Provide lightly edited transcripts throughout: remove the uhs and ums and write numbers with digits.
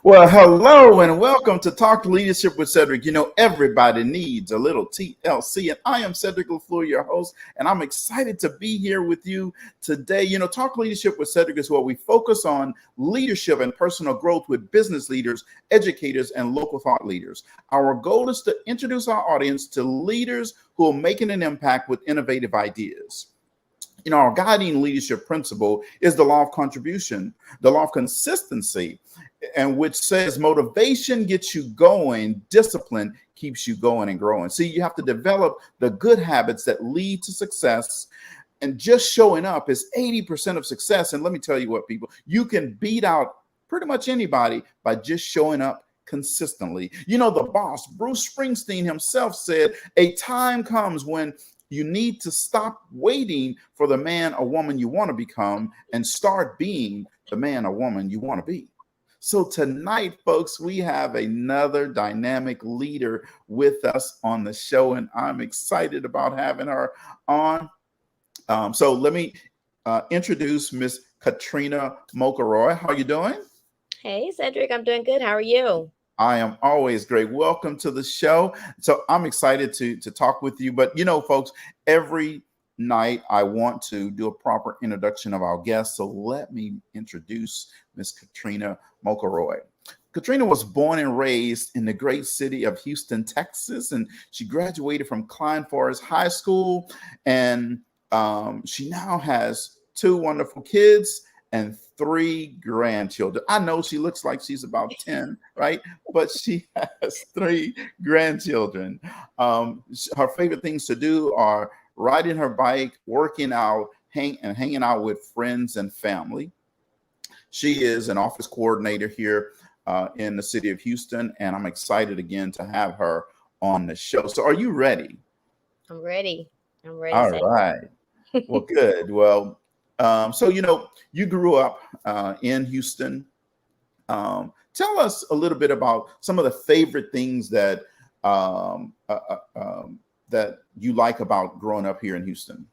Well, hello and welcome to Talk Leadership with Cedrick. You know, everybody needs a little TLC, and I am Cedrick LaFleur, your host, and I'm excited to be here with you today. You know, Talk Leadership with Cedrick is where we focus on leadership and personal growth with business leaders, educators, and local thought leaders. Our goal is to introduce our audience to leaders who are making an impact with innovative ideas. You know, our guiding leadership principle is the law of contribution, the law of consistency, and which says motivation gets you going, discipline keeps you going and growing. See, you have to develop the good habits that lead to success. And just showing up is 80% of success. And let me tell you what, people, you can beat out pretty much anybody by just showing up consistently. You know, the boss, Bruce Springsteen himself, said a time comes when you need to stop waiting for the man or woman you want to become and start being the man or woman you want to be. So tonight, folks, we have another dynamic leader with us on the show, and I'm excited about having her on. So let me introduce Miss Katrina Muckelroy. How are you doing? Hey, Cedrick, I'm doing good. How are you? I am always great. Welcome to the show. So I'm excited to talk with you. But, you know, folks, every night I want to do a proper introduction of our guests. So let me introduce Miss Katrina Muckelroy. Katrina was born and raised in the great city of Houston, Texas, and she graduated from Klein Forest High School. And she now has two wonderful kids and three grandchildren. I know she looks like she's about 10, right? But she has three grandchildren. Her favorite things to do are riding her bike, working out, hanging out with friends and family. She is an office coordinator here in the city of Houston, and I'm excited again to have her on the show. So are you ready? I'm ready. I'm ready. All right. Well, good. Well, so, you know, you grew up in Houston. Tell us a little bit about some of the favorite things that that you like about growing up here in Houston.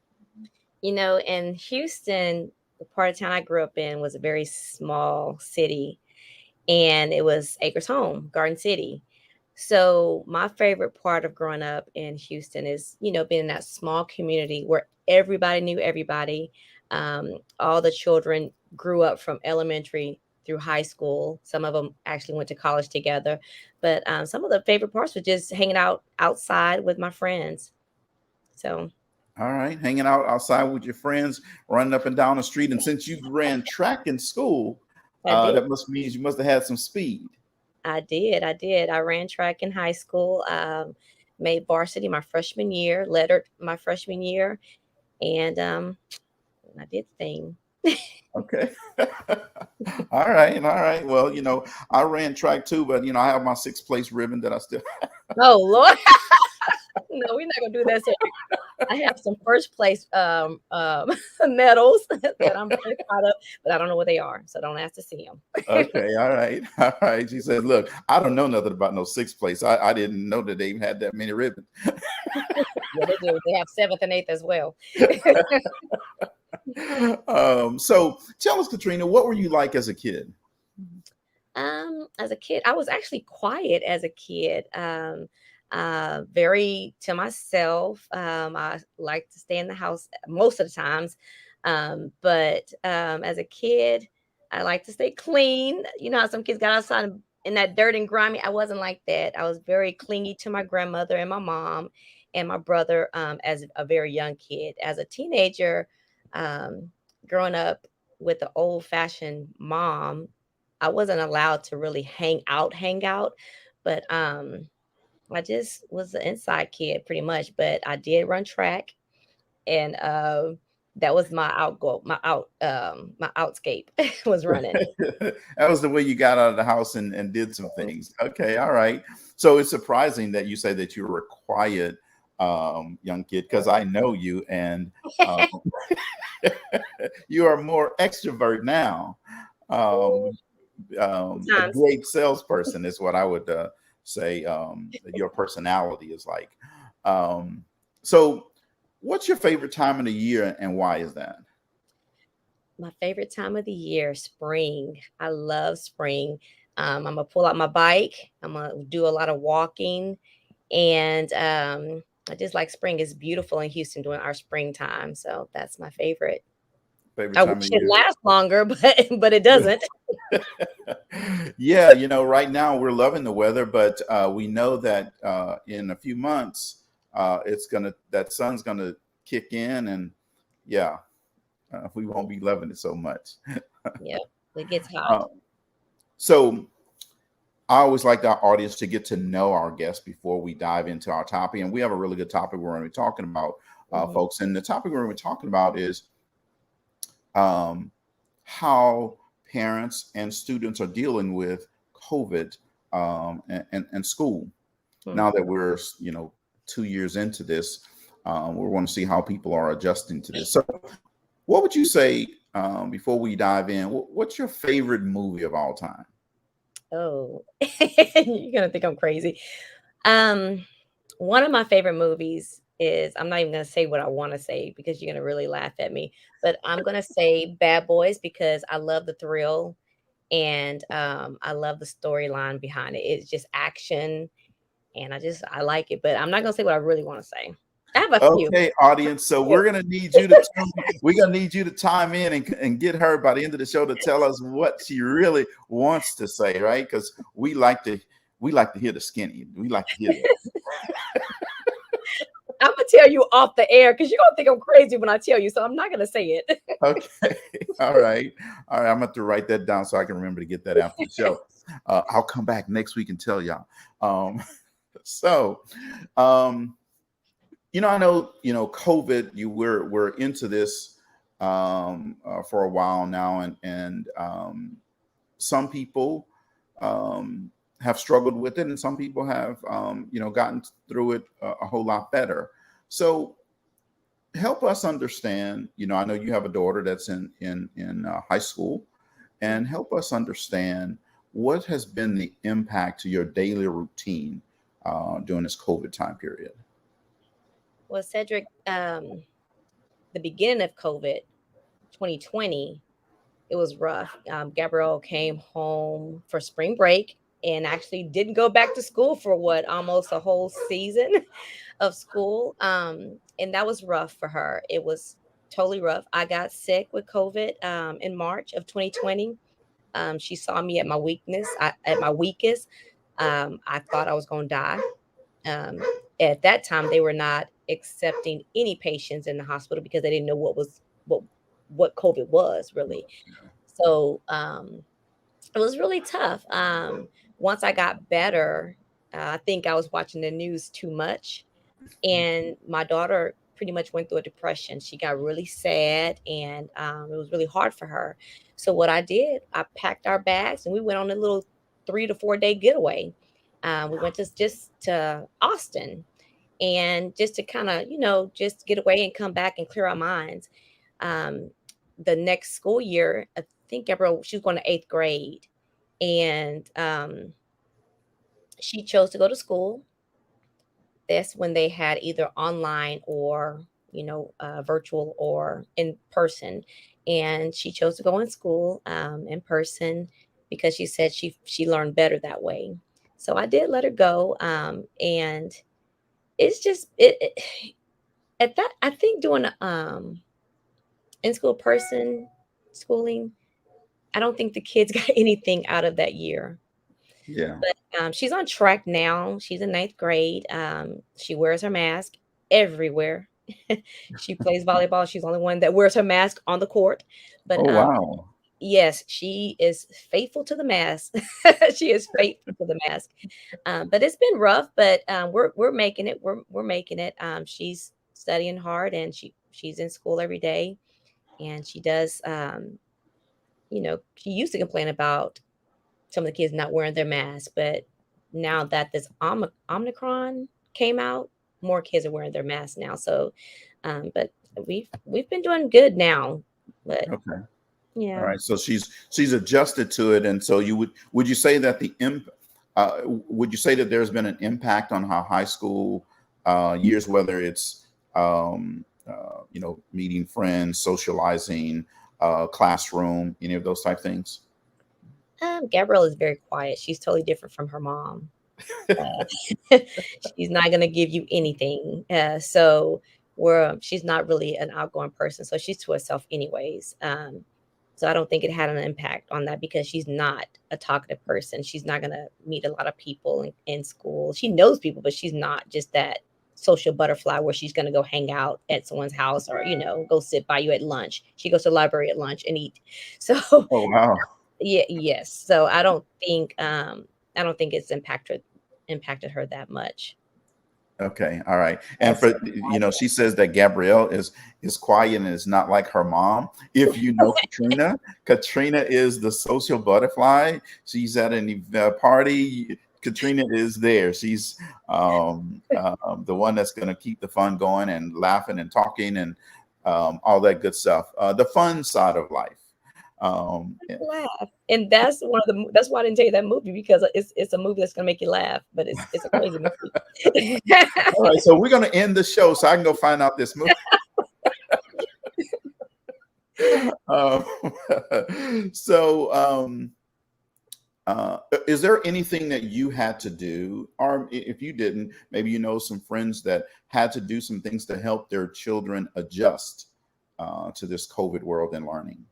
You know, in Houston, the part of town I grew up in was a very small city, and it was Acres Home, Garden City. So my favorite part of growing up in Houston is, being in that small community where everybody knew everybody. All the children grew up from elementary through high school. Some of them actually went to college together. But some of the favorite parts were just hanging out outside with my friends. So All right, hanging out outside with your friends, running up and down the street. And since you ran track in school, I did. that must mean you must have had some speed. I did. I did. I ran track in high school, made varsity my freshman year, lettered my freshman year, and I did thing. Okay. All right. All right. Well, you know, I ran track too, but, you know, I have my sixth place ribbon that I still. Oh Lord. No, we're not gonna do that. So I have some first place medals that I'm very proud of, but I don't know what they are, so don't ask to see them. Okay. All right. All right. She said, look, I don't know nothing about no sixth place. I didn't know that they even had that many ribbons. Yeah, they do. They have seventh and eighth as well. So tell us, Katrina, what were you like as a kid? As a kid, I was actually quiet as a kid. Very to myself. I like to stay in the house most of the times. But as a kid, I like to stay clean. You know how some kids got outside in that dirt and grimy. I wasn't like that. I was very clingy to my grandmother and my mom and my brother as a very young kid. As a teenager, um, growing up with the old fashioned mom, I wasn't allowed to really hang out, but I just was an inside kid pretty much. But I did run track, and that was my outgo, my outscape was running. That was the way you got out of the house and did some things. Okay, all right. So it's surprising that you say that you were a quiet young kid because I know you and um, you are more extrovert now. Um, a Sometimes. great salesperson is what I would say your personality is like. Um, so, what's your favorite time of the year and why is that? My favorite time of the year, spring. I love spring. I'm gonna pull out my bike. I'm gonna do a lot of walking, and I just like spring. Is beautiful in Houston during our springtime, so that's my favorite. Favorite I time wish of it year? lasts longer, but it doesn't. Yeah, right now we're loving the weather, but we know that in a few months, that sun's gonna kick in, and yeah, we won't be loving it so much. Yep, it gets hot. Uh, so I always like our audience to get to know our guests before we dive into our topic, and we have a really good topic we're going to be talking about, Hmm. folks. And the topic we're going to be talking about is um, how parents and students are dealing with COVID and school. Hmm. Now that we're 2 years into this, we want to see how people are adjusting to this. So, what would you say before we dive in? What's your favorite movie of all time? Oh, you're gonna think I'm crazy. Um, One of my favorite movies is, I'm not even gonna say what I want to say because you're gonna really laugh at me, but I'm gonna say Bad Boys because I love the thrill and I love the storyline behind it. It's just action and I like it, but I'm not gonna say what I really want to say. I have a few. Okay, audience. So we're gonna need you to chime in and get her by the end of the show to tell us what she really wants to say, right? Because we like to hear the skinny. We like to hear that. I'm gonna tell you off the air because you're gonna think I'm crazy when I tell you, so I'm not gonna say it. Okay. All right. All right. I'm going to write that down so I can remember to get that after the show. I'll come back next week and tell y'all. Um, so, um, I know, COVID, we're into this for a while now. And some people have struggled with it and some people have, gotten through it a whole lot better. So, help us understand. I know you have a daughter that's in high school, and help us understand what has been the impact to your daily routine during this COVID time period. Well, Cedric, the beginning of COVID, 2020, it was rough. Gabrielle came home for spring break and actually didn't go back to school for what, almost a whole season of school. And that was rough for her. It was totally rough. I got sick with COVID in March of 2020. She saw me at my at my weakest. I thought I was going to die. Um, at that time, they were not accepting any patients in the hospital because they didn't know what COVID was really. So it was really tough. Once I got better, I think I was watching the news too much, and my daughter pretty much went through a depression. She got really sad, and it was really hard for her. So what I did, I packed our bags and we went on a little 3 to 4 day getaway. We went to just to Austin, and just to kind of just get away and come back and clear our minds. Um, the next school year, I think Gabrielle, she was going to eighth grade, and she chose to go to school. That's when they had either online or virtual or in person, and she chose to go in school in person because she said she learned better that way. So I did let her go, and it's just at that, I think doing in school person schooling, I don't think the kids got anything out of that year. Yeah. But she's on track now. She's in ninth grade. She wears her mask everywhere. She plays volleyball. She's the only one that wears her mask on the court. But Oh, wow. yes, she is faithful to the mask. She is faithful to the mask. But it's been rough. But we're making it. We're making it. She's studying hard, and she's in school every day, and she does. She used to complain about some of the kids not wearing their masks, but now that this Omicron came out, more kids are wearing their masks now. So, but we've been doing good now. But Okay. All yeah. right. So she's adjusted to it, and so would you say that would you say that there's been an impact on how high school years, whether it's meeting friends, socializing, classroom, any of those type things? Gabrielle is very quiet. She's totally different from her mom. Uh, she's not gonna give you anything. So she's not really an outgoing person. So she's to herself anyways. So I don't think it had an impact on that because she's not a talkative person. She's not gonna meet a lot of people in school. She knows people, but she's not just that social butterfly where she's gonna go hang out at someone's house or go sit by you at lunch. She goes to the library at lunch and eat. So Oh, wow. yeah, yes. So I don't think it's impacted her that much. Okay, all right. And Yes. for she says that Gabrielle is quiet and is not like her mom. If you know Katrina, Katrina is the social butterfly. She's at any party. Katrina is there. She's the one that's going to keep the fun going and laughing and talking and all that good stuff. The fun side of life. Yeah. Laugh. And that's why I didn't tell you that movie because it's a movie that's gonna make you laugh, but it's a crazy movie. All right, so we're going to end the show so I can go find out this movie. Um, so, is there anything that you had to do, or if you didn't, maybe some friends that had to do some things to help their children adjust to this COVID world and learning?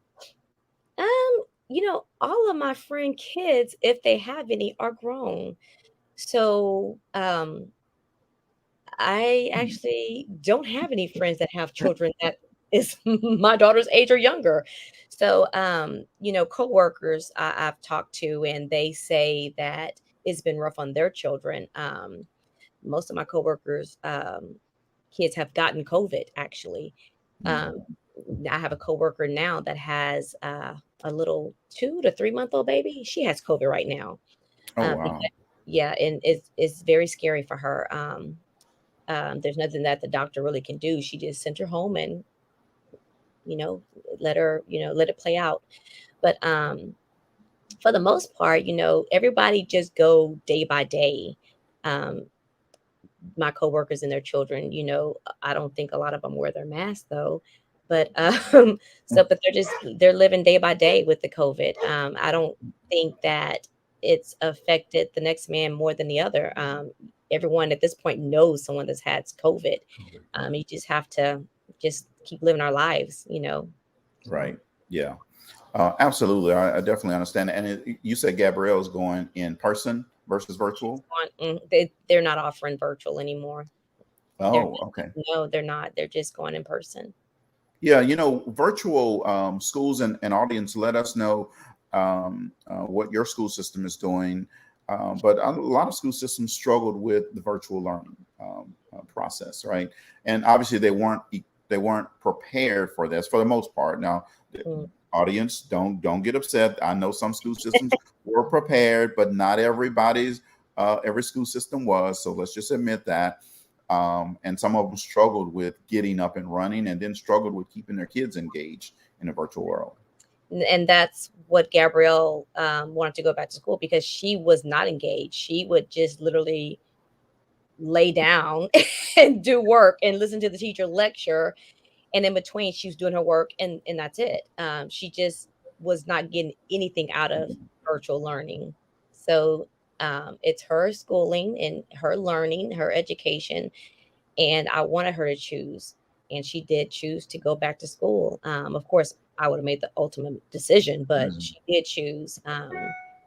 All of my friend kids, if they have any, are grown. So I Hmm. actually don't have any friends that have children that is my daughter's age or younger. So, coworkers I've talked to, and they say that it's been rough on their children. Most of my coworkers, kids have gotten COVID. Actually, um, Yeah. I have a coworker now that has a little 2 to 3 month old baby. She has COVID right now. Oh, Because, wow. yeah, and it's very scary for her. There's nothing that the doctor really can do. She just sent her home and, you know, let it play out. But for the most part, everybody just go day by day. Um, my coworkers and their children, I don't think a lot of them wear their mask though. But but they're living day by day with the COVID. I don't think that it's affected the next man more than the other. Everyone at this point knows someone that's had COVID. You just have to just keep living our lives. So Right. Yeah. Absolutely. I definitely understand. And you said Gabrielle is going in person versus she's virtual. they're not offering virtual anymore. They're Oh, okay. no, they're not. They're just going in person. Yeah, virtual schools and audience, let us know what your school system is doing. But a lot of school systems struggled with the virtual learning process, right? And obviously they weren't prepared for this for the most part. Now, the Mm. audience, don't get upset. I know some school systems were prepared, but not every school system was. So let's just admit that. And some of them struggled with getting up and running and then struggled with keeping their kids engaged in the virtual world. And that's what Gabrielle wanted to go back to school because she was not engaged. She would just literally lay down and do work and listen to the teacher lecture, and in between she was doing her work, and that's it. She just was not getting anything out of virtual learning. So it's her schooling and her learning, her education, and I wanted her to choose, and she did choose to go back to school. Of course, I would have made the ultimate decision, but Mhm. she did choose.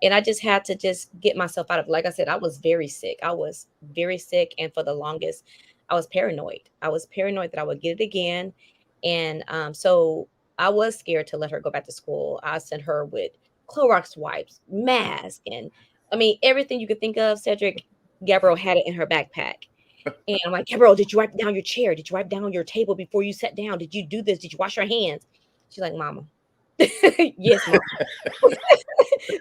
And I just had to just get myself out of. Like I said, I was very sick. I was very sick, and for the longest, I was paranoid. I was paranoid that I would get it again, and so I was scared to let her go back to school. I sent her with Clorox wipes, mask, and I mean everything you could think of. Cedric, Gabrielle had it in her backpack. And I'm like, Gabrielle, did you wipe down your chair? Did you wipe down your table before you sat down? Did you do this? Did you wash your hands? She's like, Mama. Yes, Mom.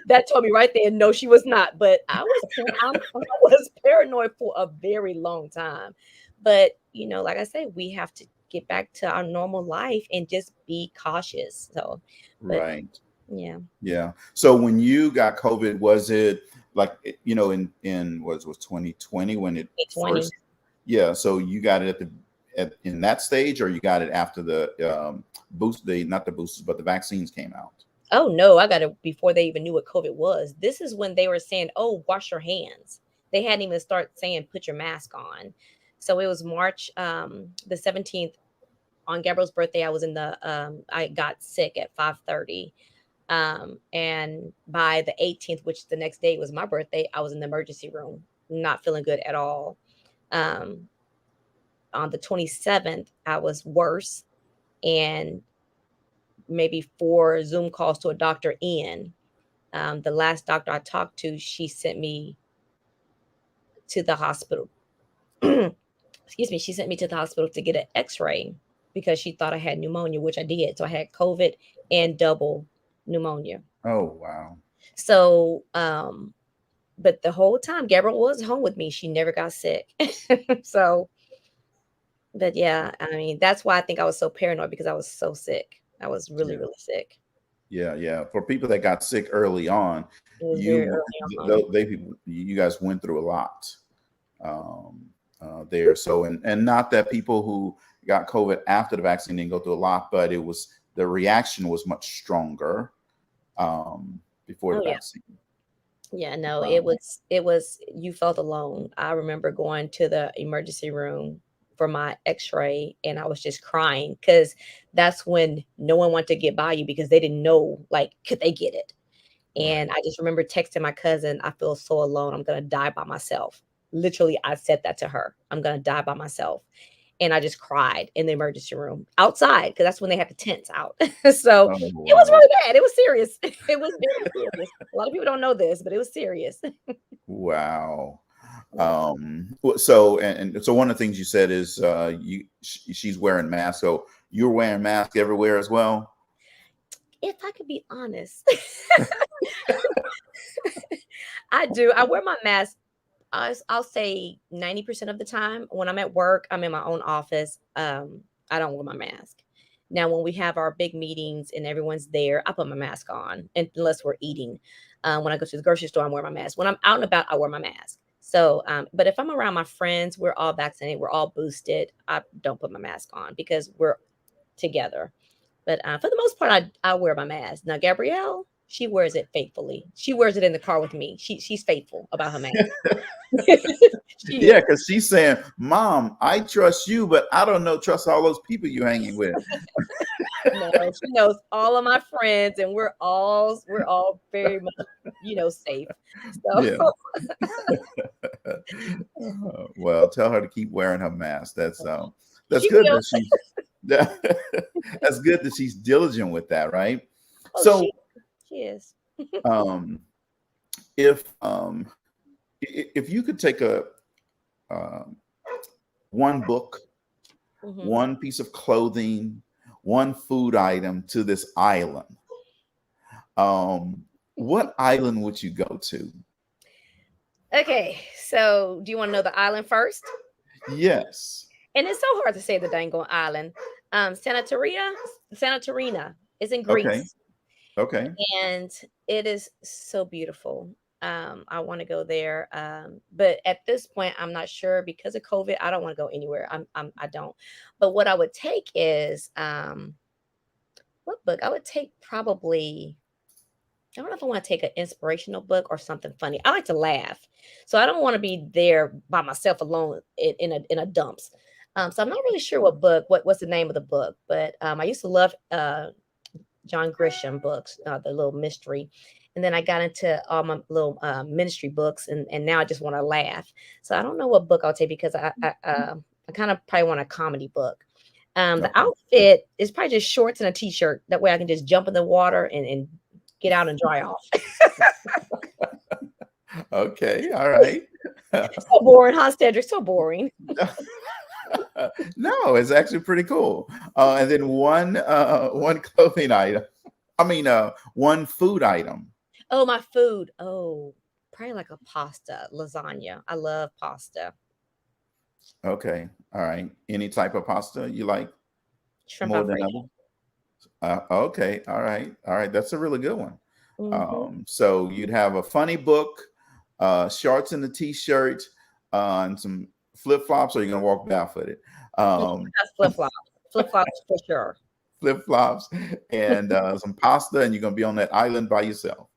That told me right there. No, she was not. But I was paranoid for a very long time. But like I said, we have to get back to our normal life and just be cautious. So, but Right. yeah, Yeah. So when you got COVID, was it like in was 2020 when it 2020. first? Yeah. So you got it in that stage, or you got it after the boost, the not the boosters, but the vaccines came out. Oh no, I got it before they even knew what COVID was. This is when they were saying, "Oh, wash your hands." They hadn't even start saying, "Put your mask on." So it was March the 17th on Gabriel's birthday. I was in the I got sick at 5:30. And by the 18th, which the next day was my birthday, I was in the emergency room, not feeling good at all. Um, on the 27th, I was worse, and maybe 4 Zoom calls to a doctor in. The last doctor I talked to, she sent me to the hospital. Excuse me, she sent me to the hospital to get an x-ray because she thought I had pneumonia, which I did. So I had COVID and double pneumonia. Oh, wow. So but the whole time Gabrielle was home with me, she never got sick. So but yeah, I mean, that's why I think I was so paranoid, because I was so sick. I was really, Yeah. really sick. Yeah, yeah. For people that got sick early on, It was very early on. you guys went through a lot um, there. So, and not that people who got COVID after the vaccine didn't go through a lot, but it was the reaction was much stronger before the Oh yeah. vaccine. Yeah, no, it Um, was it was you felt alone. I remember going to the emergency room for my x-ray, and I was just crying because that's when no one wanted to get by you because they didn't know, like, could they get it? And right. I just remember texting my cousin, "I feel so alone. I'm gonna die by myself." Literally, I said that to her. I'm gonna die by myself. And I just cried in the emergency room outside because that's when they had the tents out. So Oh, it was wow. really bad. It was serious. It was very serious. A lot of people don't know this, but it was serious. Wow. Yeah. So and so one of the things you said is she's wearing masks. So you're wearing masks everywhere as well. If I could be honest, I do. I wear my mask. I'll say 90% of the time. When I'm at work, I'm in my own office. I don't wear my mask. Now, when we have our big meetings and everyone's there, I put my mask on, unless we're eating. When I go to the grocery store, I wear my mask. When I'm out and about, I wear my mask. So, but if I'm around my friends, we're all vaccinated, we're all boosted. I don't put my mask on because we're together. But for the most part, I wear my mask. Now, Gabrielle, she wears it faithfully. She wears it in the car with me. She's faithful about her mask. She Yeah, is. because she's saying, "Mom, I trust you, but I don't know trust all those people you hanging with." No, she knows all of my friends, and we're all very much, safe. So Yeah. Well, tell her to keep wearing her mask. That's she good will. that she's that's good that she's diligent with that, right? Oh, So, she is. um, if if you could take a um, one book, Hmm. one piece of clothing, one food item to this island, what island would you go to? Okay, so do you want to know the island first? Yes. And it's so hard to say the dang on island. Santa Terina is in Okay. Greece, Okay. and it is so beautiful. I want to go there, but at this point, I'm not sure because of COVID. I don't want to go anywhere. I don't. But what I would take is what book? I would take probably. I don't know if I want to take an inspirational book or something funny. I like to laugh, so I don't want to be there by myself alone in a dumps. So I'm not really sure what's the name of the book, but I used to love John Grisham books, the little mystery. And then I got into all my little ministry books, and now I just want to laugh. So I don't know what book I'll take because I kind of probably want a comedy book. The Okay. outfit is probably just shorts and a t-shirt. That way I can just jump in the water and get out and dry off. Okay. All right. So boring, huh, Cedrick? So boring. No, it's actually pretty cool. And then one clothing item. I mean, one food item. Oh, my food. Oh, probably like a pasta, lasagna. I love pasta. Okay. All right. Any type of pasta you like Shrimp more than Alfredo. other? Okay. All right. All right. That's a really good one. Mm-hmm. So you'd have a funny book, shorts and a t-shirt, and some flip flops, or you're gonna walk barefooted. Um, That's flip flops. Flip flops for sure. flip flops, and some pasta, and you're gonna be on that island by yourself.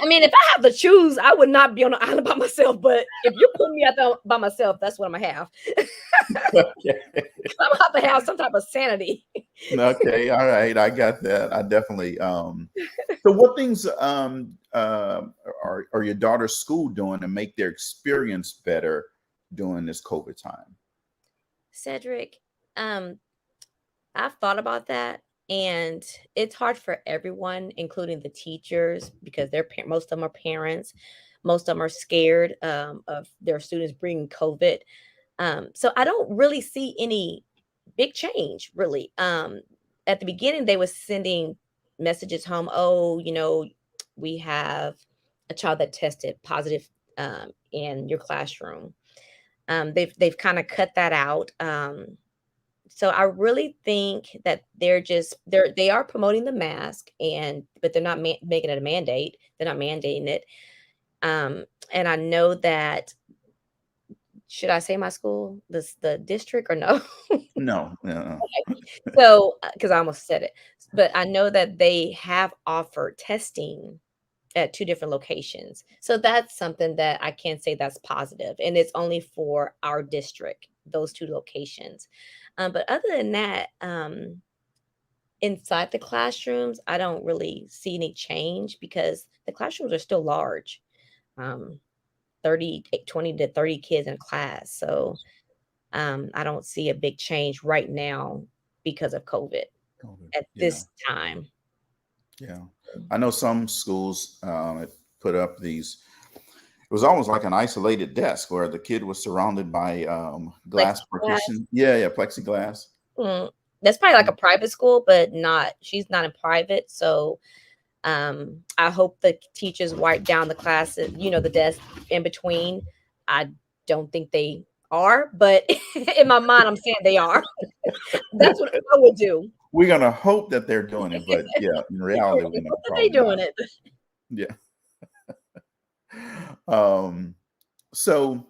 I mean, if I have to choose, I would not be on the island by myself. But if you put me out there by myself, that's what I'm gonna have. Okay. I'm gonna have to have some type of sanity. Okay, all right, I got that. I definitely. So, what things are your daughter's school doing to make their experience better during this COVID time? Cedric, um, I've thought about that, and it's hard for everyone, including the teachers, because most of them are parents. Most of them are scared of their students bringing COVID. So I don't really see any big change, really. At the beginning, they were sending messages home. Oh, we have a child that tested positive in your classroom. They've kind of cut that out. So I really think that they are promoting the mask, but they're not making it a mandate. They're not mandating it. And I know that, should I say my school, the district, or no? No, no. So, because I almost said it, but I know that they have offered testing at 2 different locations. So that's something that I can say that's positive, and it's only for our district, those 2 locations. But other than that, inside the classrooms, I don't really see any change because the classrooms are still large. 20 to 30 kids in class. So, I don't see a big change right now because of COVID at Yeah, this time. yeah. I know some schools had put up these. It was almost like an isolated desk where the kid was surrounded by glass Plexiglass. partition. Yeah, yeah, plexiglass. Mm, that's probably like a private school, but she's not in private. So, I hope the teachers wipe down the classes, the desk in between. I don't think they are, but in my mind, I'm saying they are. That's what I would do. We're gonna hope that they're doing it, but yeah, in reality, we know But they probably doing not. it. Yeah. Um, so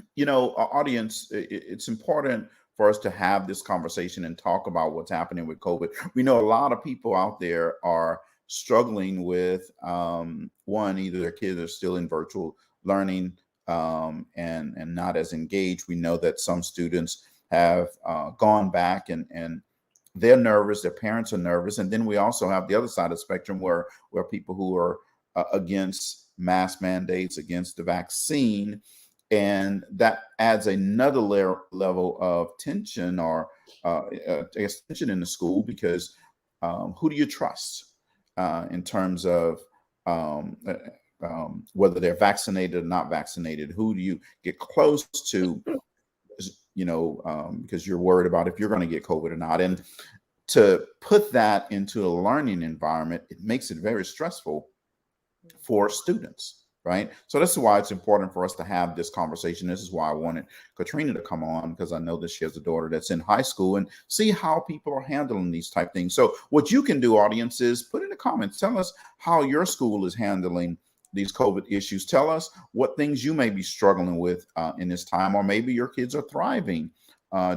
audience, it's important for us to have this conversation and talk about what's happening with COVID. We know a lot of people out there are struggling with one, either their kids are still in virtual learning and not as engaged. We know that some students have gone back and they're nervous, their parents are nervous, and then we also have the other side of the spectrum where people who are against mask mandates, against the vaccine, and that adds another level of tension or I guess tension in the school because who do you trust in terms of whether they're vaccinated or not vaccinated? Who do you get close to? Because you're worried about if you're going to get COVID or not, and to put that into a learning environment, it makes it very stressful for students. Right. So this is why it's important for us to have this conversation. This is why I wanted Katrina to come on, because I know that she has a daughter that's in high school and see how people are handling these type things. So what you can do, audience, is put in the comments, tell us how your school is handling these COVID issues. Tell us what things you may be struggling with in this time, or maybe your kids are thriving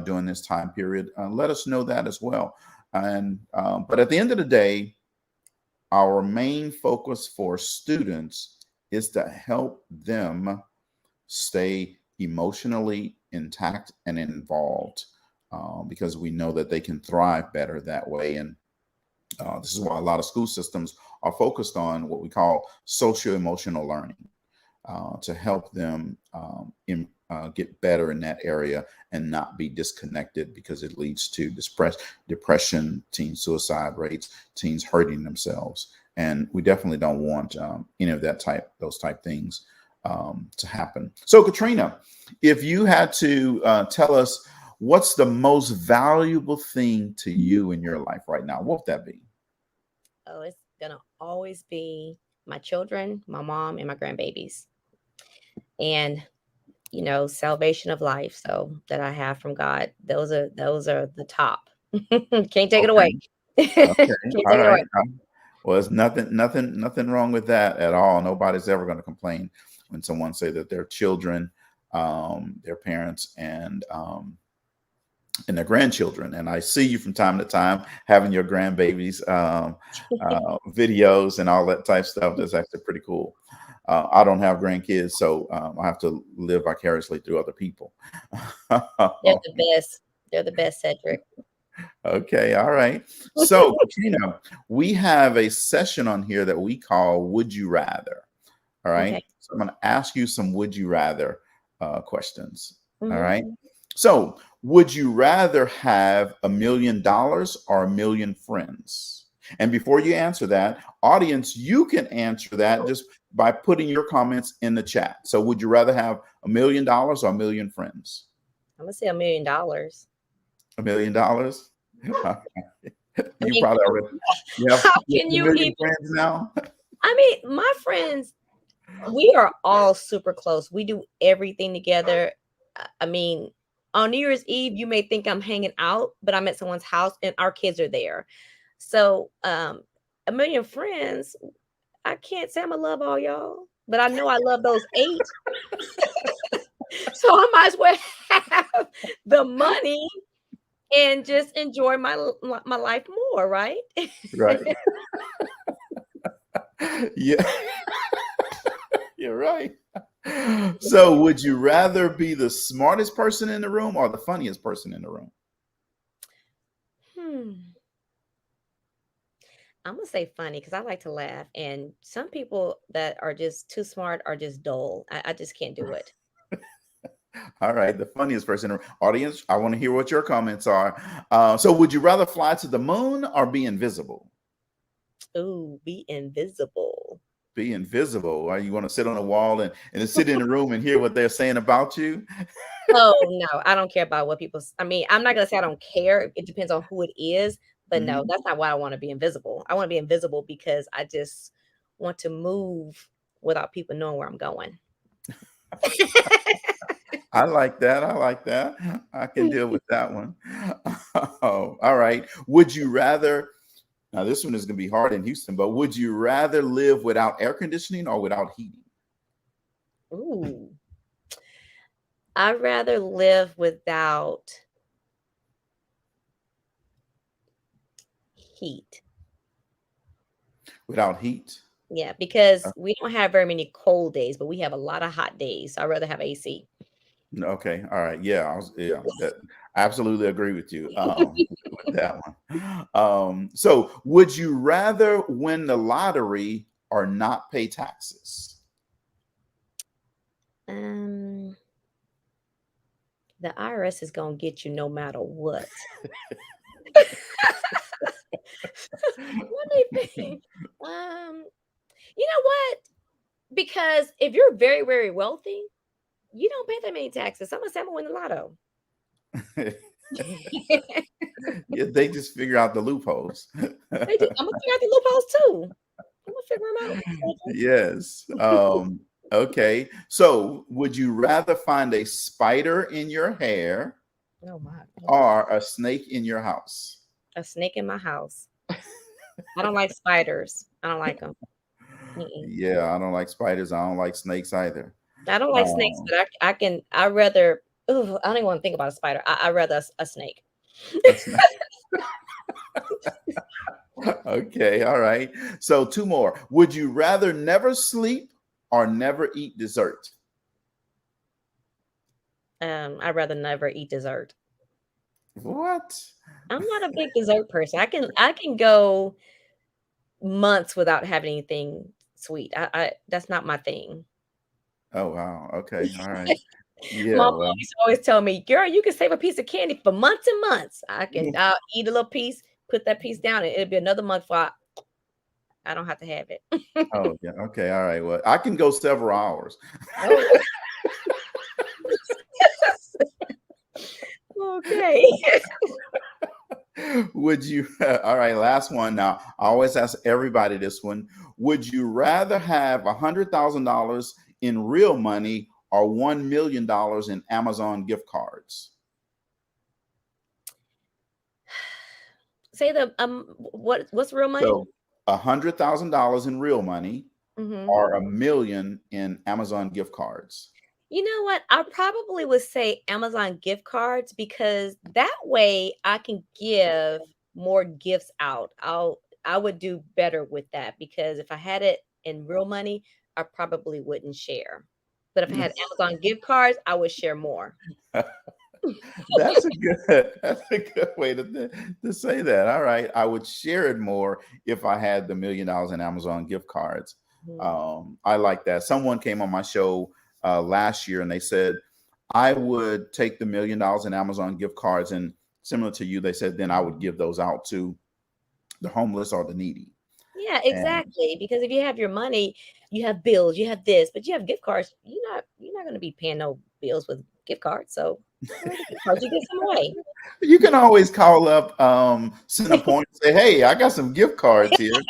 during this time period. Let us know that as well. And but at the end of the day, our main focus for students is to help them stay emotionally intact and involved because we know that they can thrive better that way. And this is why a lot of school systems are focused on what we call socio-emotional learning to help them get better in that area and not be disconnected, because it leads to depression, teen suicide rates, teens hurting themselves. And we definitely don't want any of those type things to happen. So Katrina, if you had to tell us what's the most valuable thing to you in your life right now, what would that be? Oh, it's gonna always be my children, my mom, and my grandbabies. And salvation of life, so that I have from God. Those are the top. Can't take it away. Okay. Can't Okay. All take it right. away. Well, there's nothing wrong with that at all. Nobody's ever going to complain when someone say that their children, their parents, and and their grandchildren. And I see you from time to time having your grandbabies videos and all that type of stuff. That's actually pretty cool. I don't have grandkids, so I have to live vicariously through other people. They're the best. They're the best, Cedrick. Okay, all right. So, Katrina, we have a session on here that we call Would You Rather? All right. Okay. So, I'm going to ask you some Would You Rather questions. All right. Mhm. So, would you rather have $1 million or 1 million friends? And before you answer that, audience, you can answer that just by putting your comments in the chat. So, would you rather have $1 million or 1 million friends? I'm gonna say $1 million. $1 million? I You mean, probably already how you can have a you million even? friends now. I mean, my friends, we are all super close. We do everything together. I mean, on New Year's Eve, you may think I'm hanging out, but I'm at someone's house and our kids are there. So, 1 million friends, I can't say I'm gonna love all y'all, but I know I love those 8. So I might as well have the money and just enjoy my life more, right? Right. Yeah, you're right. So, would you rather be the smartest person in the room or the funniest person in the room? Hmm. I'm gonna say funny because I like to laugh, and some people that are just too smart are just dull. I just can't do it. All right, the funniest person in the room. Audience, I want to hear what your comments are. So, would you rather fly to the moon or be invisible? Ooh, be invisible. Be invisible. Or you want to sit on a wall and sit in the room and hear what they're saying about you? Oh no, I don't care about what people. I mean, I'm not gonna say I don't care. It depends on who it is, but no, Mhm. that's not why I want to be invisible. I want to be invisible because I just want to move without people knowing where I'm going. I like that. I like that. I can deal with that one. Oh, all right. Would you rather? Now, this one is going to be hard in Houston, but would you rather live without air conditioning or without heating? Ooh, I'd rather live without heat. Without heat? Yeah, because we don't have very many cold days, but we have a lot of hot days. So I'd rather have AC. Okay. All right. Yeah. Yeah. That, I absolutely agree with you with that one. So, would you rather win the lottery or not pay taxes? Um, the IRS is gonna get you no matter what. Let me think. Um, you know what? Because if you're very, very wealthy, you don't pay that many taxes. I'm gonna say I'm gonna win the lotto. Yeah, they just figure out the loopholes. They do. I'm gonna figure out the loopholes too. I'm gonna figure them out. Yes. Okay. So, would you rather find a spider in your hair Oh my goodness. or a snake in your house? A snake in my house. I don't like spiders. I don't like them. Yeah, I don't like spiders. I don't like snakes either. I don't like snakes, Um, but I can. I rather. Ooh, I don't even want to think about a spider. I rather a snake. a snake. Okay. All right. So, two more. Would you rather never sleep or never eat dessert? I'd rather never eat dessert. What? I'm not a big dessert person. I can go months without having anything sweet. I that's not my thing. Oh, wow. Okay. All right. My Yeah. mom Well, used to always tell me, "Girl, you can save a piece of candy for months and months. I'll eat a little piece, put that piece down, and it'll be another month before I don't have to have it." oh, yeah. Okay. All right. Well, I can go several hours. Oh, okay. Would you, all right, last one now. I always ask everybody this one. Would you rather have $100,000 in real money or $1 million in Amazon gift cards? Say the what's real money? So $100,000 in real money Mhm. or 1 million in Amazon gift cards. You know what? I probably would say Amazon gift cards because that way I can give more gifts out. I would do better with that because if I had it in real money, I probably wouldn't share. But if I had Amazon gift cards, I would share more. That's a good way to say that. All right, I would share it more if I had the $1 million in Amazon gift cards. Mhm. I like that. Someone came on my show last year and they said I would take the $1 million in Amazon gift cards, and similar to you, they said then I would give those out to the homeless or the needy. Yeah, And exactly. Because if you have your money, you have bills, you have this, but you have gift cards. You're not going to be paying no bills with gift cards. So where are the gift cards? You give some away. you can always call up Centerpoint and say, "Hey, I got some gift cards here."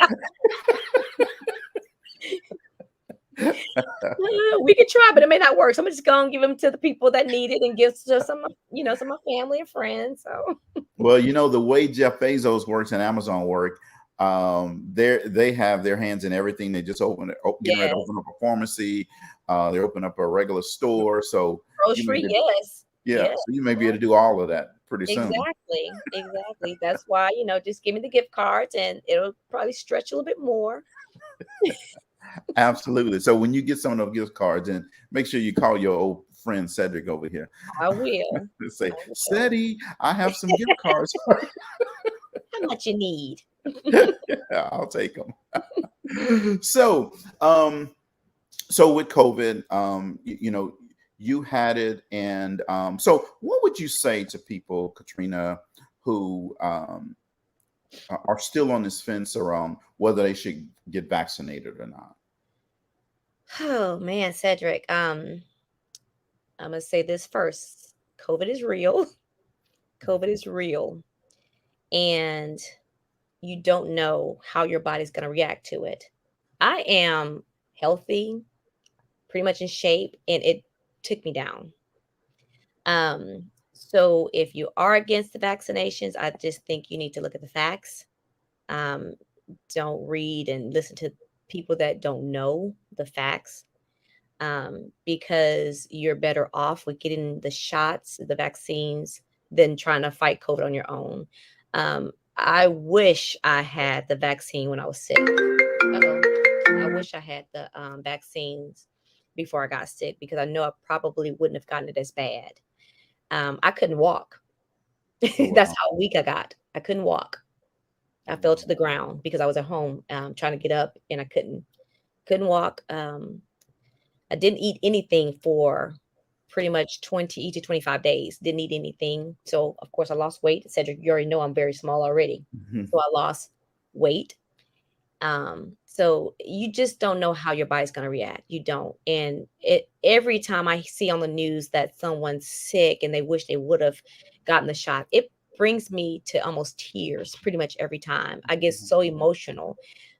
We could try, but it may not work. So I'm just gonna give them to the people that need it and give to some of my family and friends. So Well, the way Jeff Bezos works and Amazon work, they have their hands in everything. They just getting ready to yes, open up a pharmacy. They open up a regular store. So you may grocery, be, yes, yeah, yes, so you may be able to do all of that pretty soon. exactly, exactly. That's why just give me the gift cards, and it'll probably stretch a little bit more. Absolutely. So when you get some of those gift cards, and make sure you call your old friend Cedric over here I will. and say, I will. "Ceddy, I have some gift cards for How much you need? you." I'll take them. So with COVID, you had it, and so what would you say to people, Katrina, who are still on this fence around whether they should get vaccinated or not? Oh man, Cedric. I'm gonna say this first. COVID is real. COVID is real, and you don't know how your body's gonna react to it. I am healthy, pretty much in shape, and it took me down. So if you are against the vaccinations, I just think you need to look at the facts. Um, don't read and listen to people that don't know the facts, because you're better off with getting the shots, the vaccines, than trying to fight COVID on your own. I wish I had the vaccine when I was sick. Uh-oh. I wish I had the vaccines before I got sick because I know I probably wouldn't have gotten it as bad. I couldn't walk. Oh That's wow. how weak I got. I couldn't walk. I fell to the ground because I was at home trying to get up and I couldn't walk. I didn't eat anything for pretty much 20 to 25 days. Didn't eat anything. So of course I lost weight. Cedric, you already know I'm very small already. Mhm. So I lost weight. So you just don't know how your body's going to react. You don't. And every time I see on the news that someone's sick and they wish they would have gotten the shot, it brings me to almost tears pretty much every time. I get so emotional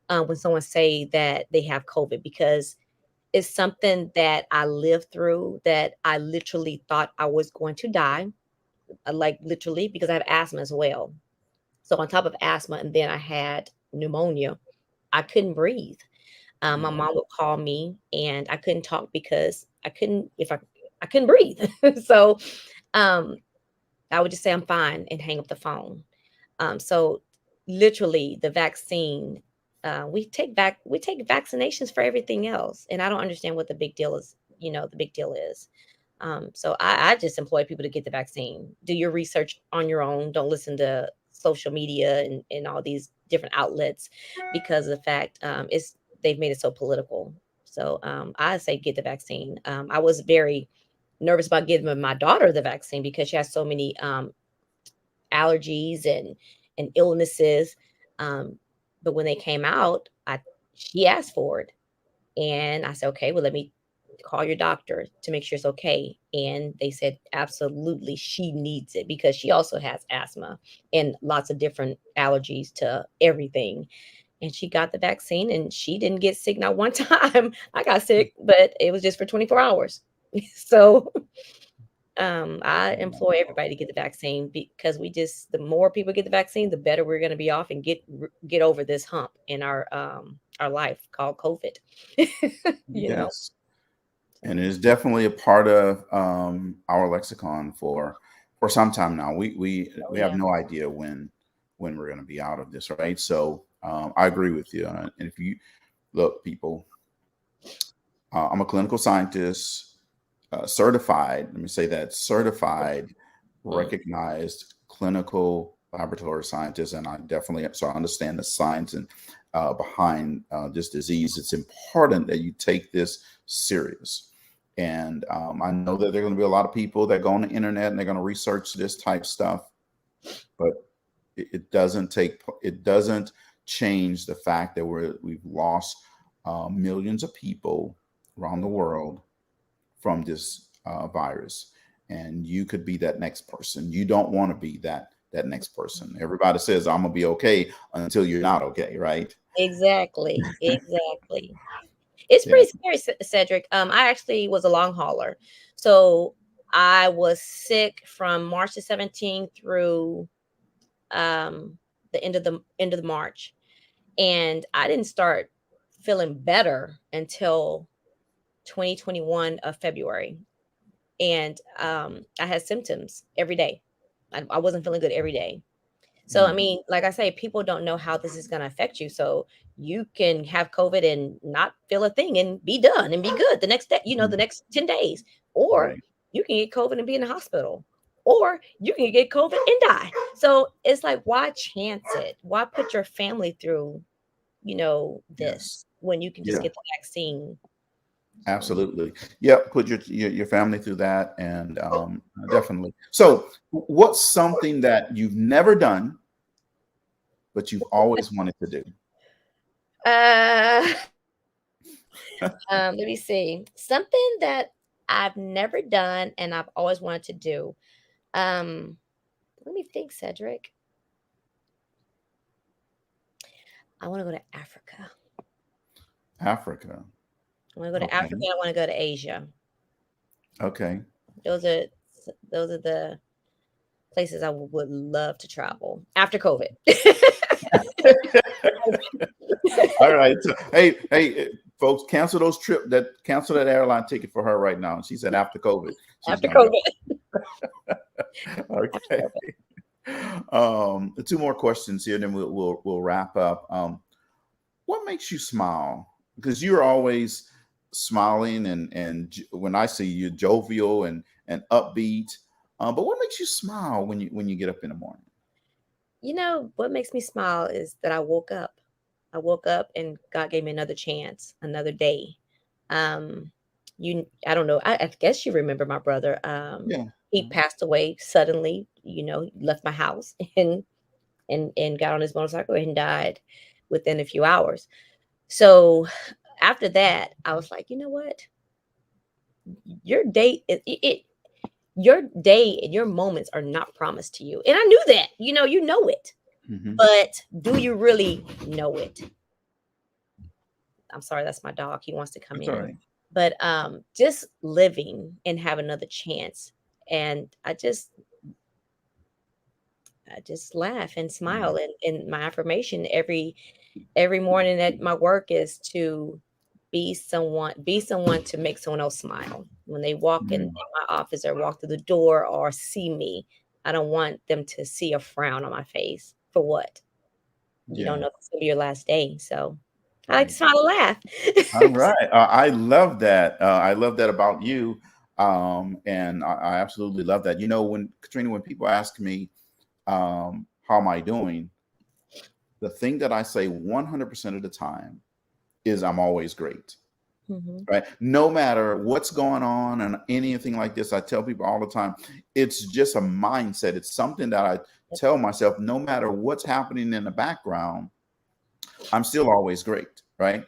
when someone say that they have COVID because it's something that I lived through that I literally thought I was going to die, like literally because I have asthma as well. So on top of asthma, and then I had pneumonia. I couldn't breathe. My Wow. mom would call me and I couldn't talk because I couldn't breathe. So um, I would just say I'm fine and hang up the phone. So literally the vaccine, we take vaccinations for everything else, and I don't understand what the big deal is. The big deal is. So I just employ people to get the vaccine. Do your research on your own. Don't listen to social media and all these different outlets because of the fact it's they've made it so political. So I say get the vaccine. I was very nervous about giving my daughter the vaccine because she has so many allergies and illnesses. Um, but when they came out, I she asked for it, and I said, okay, well, let me call your doctor to make sure it's okay. And they said, absolutely, she needs it because she also has asthma and lots of different allergies to everything. And she got the vaccine and she didn't get sick not one time. I got sick, but it was just for 24 hours. So I employ everybody to get the vaccine because the more people get the vaccine, the better we're going to be off and get over this hump in our life called COVID. you know. Yes. And it is definitely a part of our lexicon for some time now. Oh We have yeah. no idea when we're going to be out of this, right? So I agree with you. And if you look, people, I'm a clinical scientist, certified. Let me say that certified, Mm, recognized clinical laboratory scientist, and I definitely so I understand the science and behind this disease. It's important that you take this serious. And I know that there are going to be a lot of people that go on the internet and they're going to research this type stuff, but it doesn't change the fact that we've lost millions of people around the mm. world from this virus, and you could be that next person. You don't want to be that next person. Everybody says I'm gonna be okay until you're not okay, right? Exactly. Exactly. It's Yeah. pretty scary, Cedric. I actually was a long hauler, so I was sick from March the 17th through um, the end of the March, and I didn't start feeling better until 2021 of February, and I had symptoms every day. I wasn't feeling good every day. So, I Mm, mean, like I say, people don't know how this is going to affect you. So, you can have COVID and not feel a thing and be done and be good the next day, the mm, next 10 days. Or right. you can get COVID and be in the hospital. Or you can get COVID and die. So, it's like, why chance it? Why put your family through, Yes. this when you can just Yeah. get the vaccine? So, Absolutely. Yep. Put your family through that, and definitely. So, what's something that you've never done but you've always wanted to do? uh, let me see. Something that I've never done and I've always wanted to do. Um, Let me think, Cedric. I want to go to Africa. Africa. I want to go to Okay. Africa. I want to go to Asia. Okay. Those are those are the places I would love to travel after COVID. All right. So, hey, folks, cancel that airline ticket for her right now. She said after COVID, she's After gonna go. COVID. After Okay. COVID. Two more questions here, then we'll wrap up. What makes you smile? Because you're always smiling, and when I see you, jovial and upbeat. But what makes you smile when you get up in the morning? What makes me smile is that I woke up. I woke up and God gave me another chance, another day. Um, I don't know. I guess you remember my brother. Yeah. He passed away suddenly. He left my house and got on his motorcycle and died within a few hours. So after that, I was like, you know what? Your day, your day and your moments are not promised to you. And I knew that. You know it. Hmm. But do you really know it? I'm sorry, that's my dog. He wants to come That's all in. right. But just living and have another chance. And I just laugh and smile. Mm, And my affirmation every morning at my work is to be someone to make someone else smile. When they walk in mm, my office or walk through the door or see me, I don't want them to see a frown on my face. For what? You don't yeah. know if it's gonna be your last day. So I like to Right. smile and laugh. All right. I love that. I love that about you. And I absolutely love that. When Katrina, when people ask me, how am I doing? The thing that I say 100% of the time is I'm always great. Mhm. Right. No matter what's going on and anything like this, I tell people all the time, it's just a mindset. It's something that I Yep, tell myself, no matter what's happening in the background, I'm still always great, right?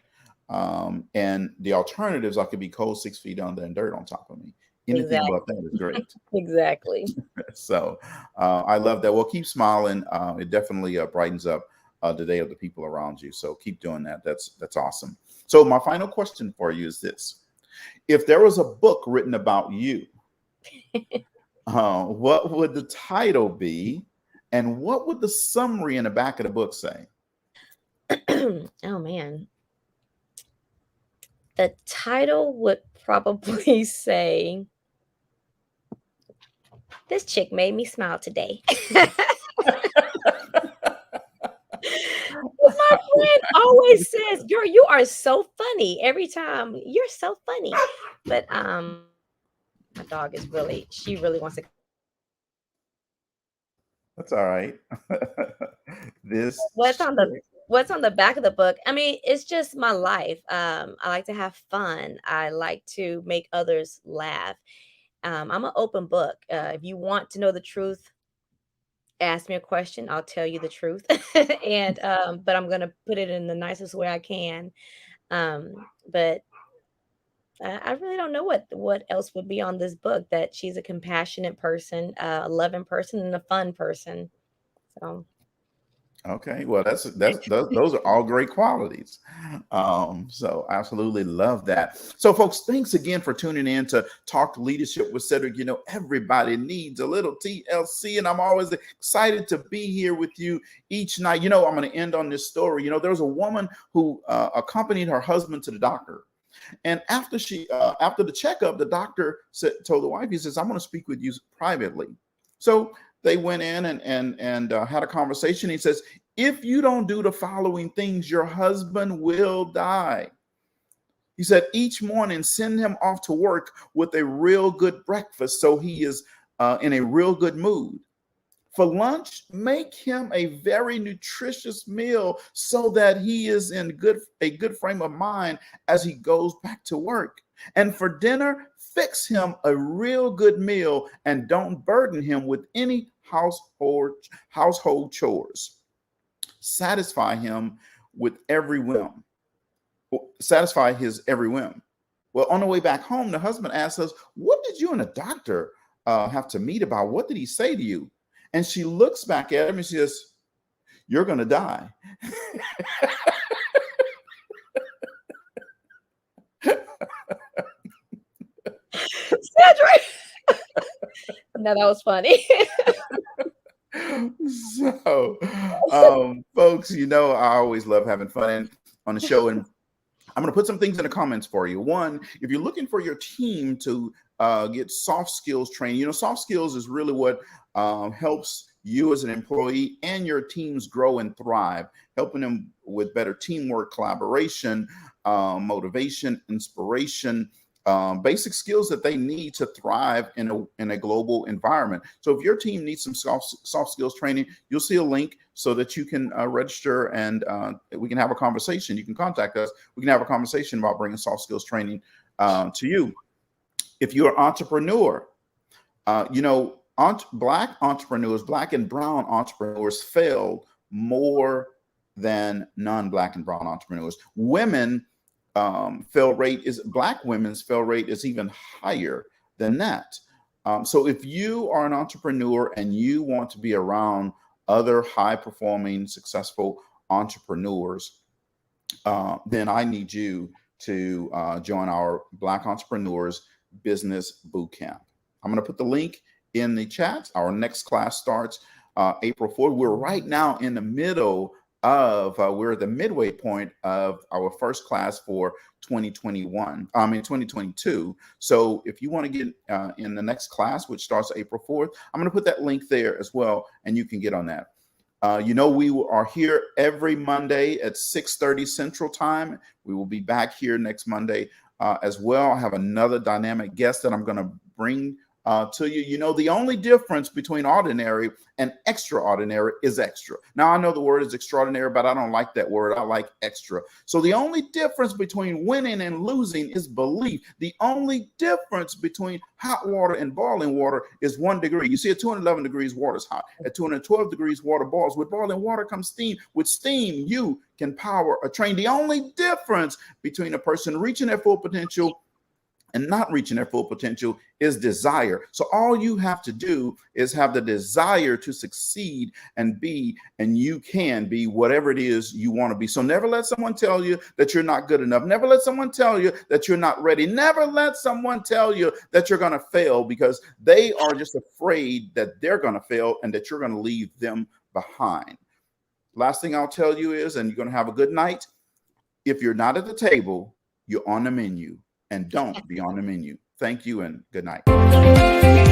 And the alternatives, I could be cold 6 feet under and dirt on top of me. Anything exactly, but that is great. exactly. So I love that. Well, keep smiling. It definitely brightens up the day of the people around you. So keep doing that. That's awesome. So my final question for you is this: if there was a book written about you, what would the title be, and what would the summary in the back of the book say? Oh man. The title would probably say, "This chick made me smile today." My friend always says, "Girl, you are so funny every time. You're so funny." But my dog is really, she really wants to. That's all right. This What's on the chick. what's on the back of the book? I mean, it's just my life. I like to have fun. I like to make others laugh. I'm an open book. If you want to know the truth, ask me a question. I'll tell you the truth. And but I'm gonna put it in the nicest way I can. But I really don't know what else would be on this book. That she's a compassionate person, a loving person, and a fun person. So Okay, well, that's those are all great qualities. So absolutely love that. So, folks, thanks again for tuning in to Talk Leadership with Cedrick. You know, everybody needs a little TLC, and I'm always excited to be here with you each night. You know, I'm going to end on this story. You know, there was a woman who accompanied her husband to the doctor. And after the checkup, the doctor told the wife, he says, "I'm going to speak with you privately." So they went in and had a conversation. He says, "If you don't do the following things, your husband will die." He said, "Each morning, send him off to work with a real good breakfast so he is in a real good mood. For lunch, make him a very nutritious meal so that he is in a good frame of mind as he goes back to work. And for dinner, fix him a real good meal and don't burden him with any household chores. Satisfy him with every whim. Satisfy his every whim." Well, on the way back home, the husband asks us, "What did you and the doctor have to meet about? What did he say to you?" And she looks back at him and she says, "You're going to die." Cedric. No, that was funny. So, folks, you know, I always love having fun on the show. And I'm going to put some things in the comments for you. One, if you're looking for your team to get soft skills training, you know, soft skills is really what helps you as an employee and your teams grow and thrive, helping them with better teamwork, collaboration, motivation, inspiration, basic skills that they need to thrive in a global environment. So if your team needs some soft skills training, you'll see a link so that you can register and we can have a conversation. You can contact us. We can have a conversation about bringing soft skills training to you. If you're an entrepreneur, you know, Black entrepreneurs, Black and brown entrepreneurs failed more than non-Black and brown entrepreneurs. Black women's fail rate is even higher than that. So if you are an entrepreneur and you want to be around other high performing, successful entrepreneurs, then I need you to join our Black Entrepreneurs Business Bootcamp. I'm going to put the link in the chat. Our next class starts April 4th. We're right now in the middle of, we're at the midway point of our first class for 2022. So if you want to get in the next class, which starts April 4th, I'm going to put that link there as well, and you can get on that. You know, we are here every Monday at 6:30 Central Time. We will be back here next Monday as well. I have another dynamic guest that I'm going to bring to you. You know, the only difference between ordinary and extraordinary is extra. Now, I know the word is extraordinary, but I don't like that word. I like extra. So the only difference between winning and losing is belief. The only difference between hot water and boiling water is 1 degree. You see, at 211 degrees, water is hot. At 212 degrees, water boils. With boiling water comes steam. With steam, you can power a train. The only difference between a person reaching their full potential and not reaching their full potential is desire. So all you have to do is have the desire to succeed and be, and you can be whatever it is you want to be. So never let someone tell you that you're not good enough. Never let someone tell you that you're not ready. Never let someone tell you that you're going to fail, because they are just afraid that they're going to fail and that you're going to leave them behind. Last thing I'll tell you is, and you're going to have a good night, if you're not at the table, you're on the menu, and don't be on the menu. Thank you and good night.